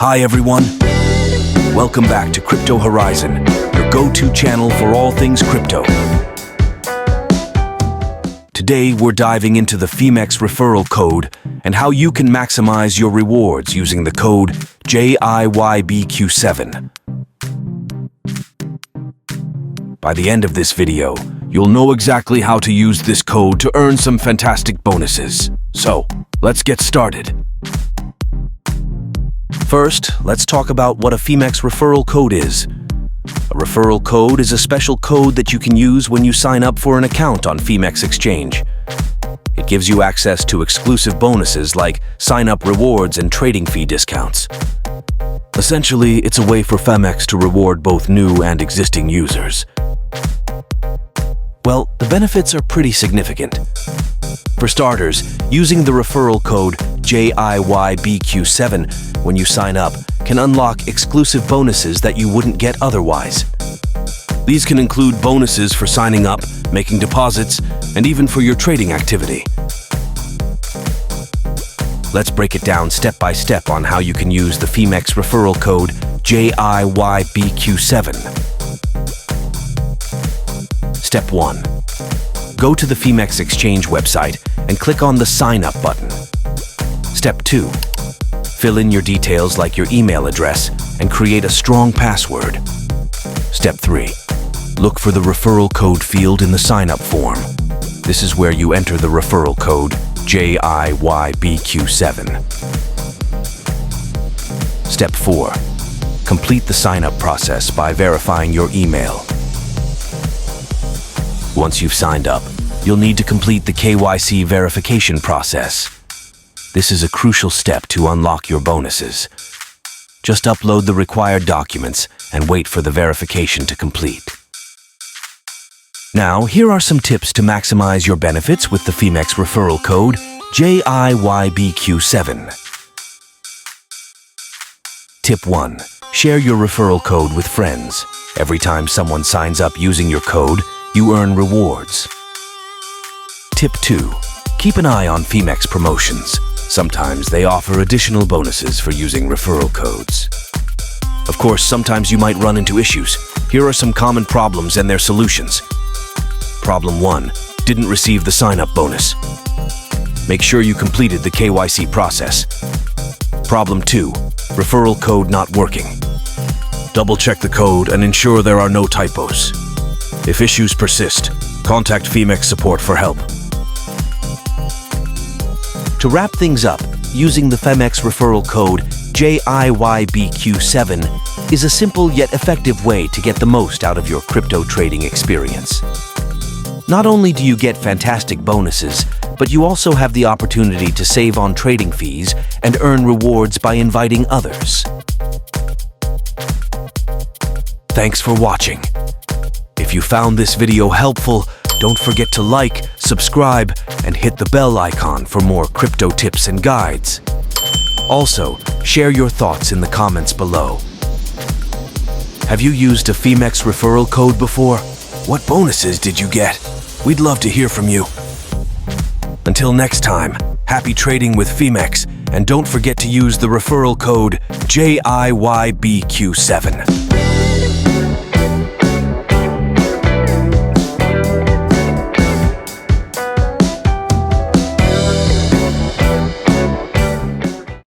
Hi everyone, welcome back to Crypto Horizon, your go-to channel for all things crypto. Today we're diving into the Phemex Referral code and how you can maximize your rewards using the code JIYBQ7. By the end of this video, you'll know exactly how to use this code to earn some fantastic bonuses. So, let's get started. First, let's talk about what a Phemex Referral code is. A referral code is a special code that you can use when you sign up for an account on Phemex Exchange. It gives you access to exclusive bonuses like sign-up rewards and trading fee discounts. Essentially, it's a way for Phemex to reward both new and existing users. Well, the benefits are pretty significant. For starters, using the referral code JIYBQ7 when you sign up can unlock exclusive bonuses that you wouldn't get otherwise. These can include bonuses for signing up, making deposits, and even for your trading activity. Let's break it down step by step on how you can use the Phemex referral code JIYBQ7. Step 1. Go to the Phemex Exchange website and click on the Sign Up button. Step 2. Fill in your details like your email address and create a strong password. Step 3. Look for the referral code field in the sign-up form. This is where you enter the referral code JIYBQ7. Step 4. Complete the sign-up process by verifying your email. Once you've signed up, you'll need to complete the KYC verification process. This is a crucial step to unlock your bonuses. Just upload the required documents and wait for the verification to complete. Now, here are some tips to maximize your benefits with the Phemex referral code JIYBQ7. Tip 1. Share your referral code with friends. Every time someone signs up using your code, you earn rewards. Tip 2. Keep an eye on Phemex promotions. Sometimes they offer additional bonuses for using referral codes. Of course, sometimes you might run into issues. Here are some common problems and their solutions. Problem 1. Didn't receive the sign-up bonus. Make sure you completed the KYC process. Problem 2. Referral code not working. Double-check the code and ensure there are no typos. If issues persist, contact Phemex support for help. To wrap things up, using the Phemex referral code JIYBQ7 is a simple yet effective way to get the most out of your crypto trading experience. Not only do you get fantastic bonuses, but you also have the opportunity to save on trading fees and earn rewards by inviting others. Thanks for watching. If you found this video helpful, don't forget to like, subscribe, and hit the bell icon for more crypto tips and guides. Also, share your thoughts in the comments below. Have you used a Phemex referral code before? What bonuses did you get? We'd love to hear from you. Until next time, happy trading with Phemex, and don't forget to use the referral code JIYBQ7.